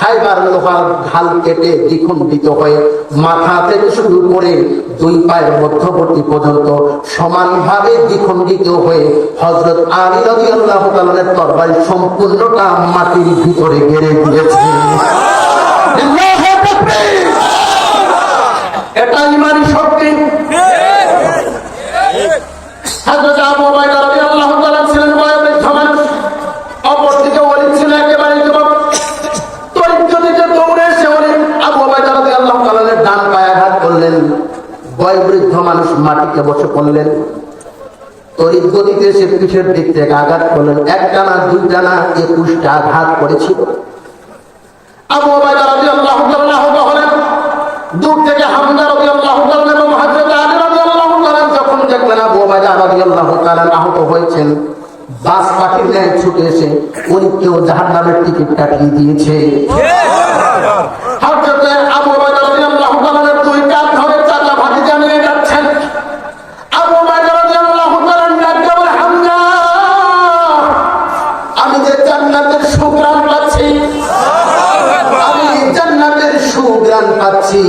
খাইবার লোহার ঢাল কেটে দ্বিখণ্ডিত হয়ে মাথা থেকে শুরু করে দুই পায়ের মধ্যবর্তী পর্যন্ত সমানভাবে দ্বিখণ্ডিত হয়ে হযরত আলী রাদিয়াল্লাহু তাআলার তরবারি সম্পূর্ণটা মাটির ভিতরে গেড়ে দিয়েছে। আল্লাহু আকবার। এটা ইমানি শক্তি। হযরত আবু উবাইদা রাদিয়াল্লাহু তাআলা ছিলেন বয়োবৃদ্ধ মানুষ, অপরদিকে ওলীদ ছিল একেবারে যুবক। তড়িৎ গতিতে দৌড়ে এসে ওলীদ আবু উবাইদা রাদিয়াল্লাহু তাআলার ডান পায়ে আঘাত করলেন। বয়োবৃদ্ধ মানুষ মাটিতে বসে পড়লেন। তড়িৎ গতিতে এসে পিঠের দিক থেকে আঘাত করলেন। একটা না দুইটা না 21টা আঘাত করেছিল। আবু উবাইদা রাদিয়াল্লাহু তাআলা আহত হলেন। দূর থেকে হামজা রাদিয়াল্লাহু তাআলা এবং হযরত আলী রাদিয়াল্লাহু তাআলা যখন দেখলেন আবু উবাইদা রাদিয়াল্লাহু তাআলা আহত হয়েছেন, বাস পাখির ন্যায় ছুটে এসে ওলীদকেও জাহান্নামের টিকিট কাটিয়ে দিয়েছে। হযরত আবু উবাইদা রাদিয়াল্লাহু তাআলা দুই কাঁধ ধরে চাচা ভাতিজা নিয়ে যাচ্ছেন। আবু উবাইদা রাদিয়াল্লাহু তাআলা ডাকলেন, হামজা, আমি যে জান্নাতের সুঘ্রাণ পাচ্ছি, আমি জান্নাতের সুঘ্রাণ পাচ্ছি,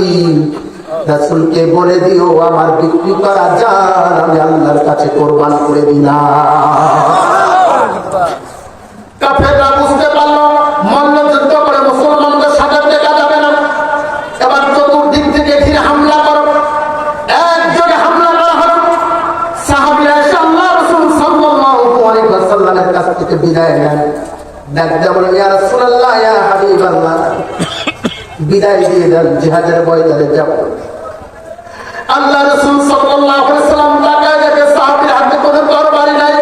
রাসূলকে বলে দিও আমার বিক্রি করা জান আমি আল্লাহর কাছে কোরবান করে দিলাম। কাফেররা বুঝতে পারল মল্লযুদ্ধ করে মুসলমানদের সাথে দেখা যাবে না। এবার চতুর্দিক থেকে ঘিরে হামলা করো। একযোগে হামলা করা হলো। সাহাবীরা এসে আল্লাহ রাসূল সাল্লাল্লাহু আলাইহি ওয়াসাল্লামের কাছ থেকে বিদায় নেন। ডাকতে বলেন, ইয়া রাসূলুল্লাহ, ইয়া হাবিবাল্লাহ, বিদায় দিয়ে দেন, জিহাদের ময়দানে যাব। আল্লাহ রাসূল সাল্লাল্লাহু আলাইহি ওয়াসাল্লাম তাকায় দেখে সাহাবীর হাতে কোনো তরবারি নাই,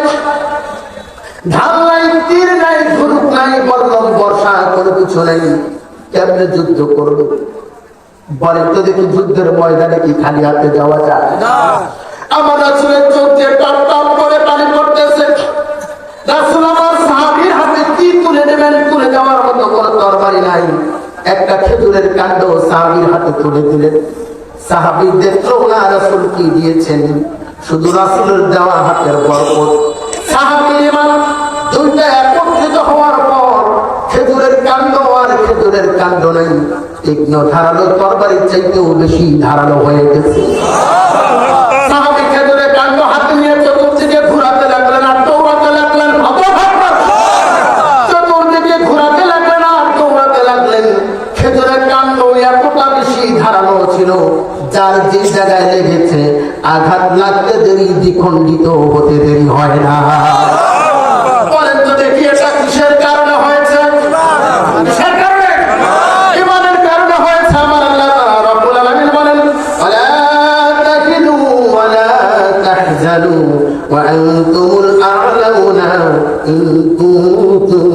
ঢাল নাই, তীর নাই, ধনুক নাই, বল্লম বর্ষা কোনো কিছু নাই। কেমনে যুদ্ধ করবে? বলেন তো দেখি, যুদ্ধের ময়দানে কি খালি হাতে যাওয়া যায়? আমার রাসূলের চোখ দিয়ে টপ টপ করে পানি পড়তেছে। রাসূল আমার সাহাবীর হাতে কি তুলে নেবেন? তুলে যাওয়ার মতো কোনো তরবারি নাই। একটা খেজুরের কাণ্ড সাহাবীর হাতে তুলে দিলেন। সাহাবী দেখলো না রাসূল কি দিয়েছেন, শুধু রাসূলের দেওয়া হাতের বরকত। সাহাবীর ঈমান দুইটা একত্রিত হওয়ার পর খেজুরের কাণ্ড আর খেজুরের কাণ্ড নাই, তীক্ষ্ণ ধারালো তরবারির চাইতেও বেশি ধারালো হয়ে গেছে। সাহাবী খেজুরের কাণ্ড হাতে নিয়ে চতুর্দিকে ঘুরাতে লাগলেন আর দৌড়াতে লাগলেন। চতুর্দিকে ঘুরাতে লাগলেন আর দৌড়াতে লাগলেন। খেজুরের কাণ্ড এতটা বেশি ধারালো ছিল, যার যে জায়গায় লেগেছে আঘাত লাগতে দেরি, দ্বিখণ্ডিত হতে দেরি হয় না। বলেন তো দেখি, এটা কিসের কারণে হয়েছে? কিসের কারণে? ঈমানের কারণে হয়েছে। আমার আল্লাহ তাআলা রব্বুল আলামিন বলেন, ওয়ালা তাহিনু ওয়ালা তাহজানু ওয়া আনতুমুল আ'লাউনা ইন কুনতুম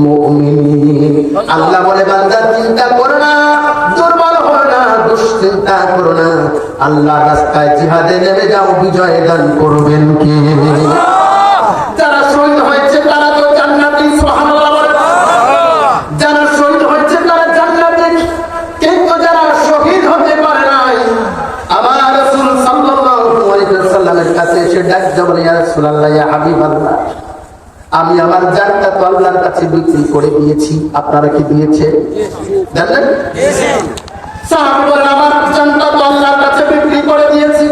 মুমিনিন। আল্লাহ বলে, বান্দা চিন্তা করো না, দুর্বল হও না, দুশ্চিন্তা করো না, আল্লাহর রাস্তায় জিহাদে নেমে যাও, বিজয় দান করবেন কে? যারা শহীদ হয়েছে তারা তো জান্নাতি, সুবহানাল্লাহ বলেন। যারা শহীদ হয়েছে তারা জান্নাতি, কিন্তু যারা শহীদ হতে পারে নাই, আমার রাসূল সাল্লাল্লাহু আলাইহি ওয়াসাল্লামের কাছে এসে ডাকতে বলে, ইয়া রাসূলুল্লাহ, ইয়া হাবিবাল্লাহ, আমি আমার জানটা তো আল্লাহর কাছে বিক্রি করে দিয়েছি, আপনারা কি দিয়েছে? জানেন? সাহাবী বলেন, আমার জানটা তো আল্লাহর কাছে বিক্রি করে দিয়েছি।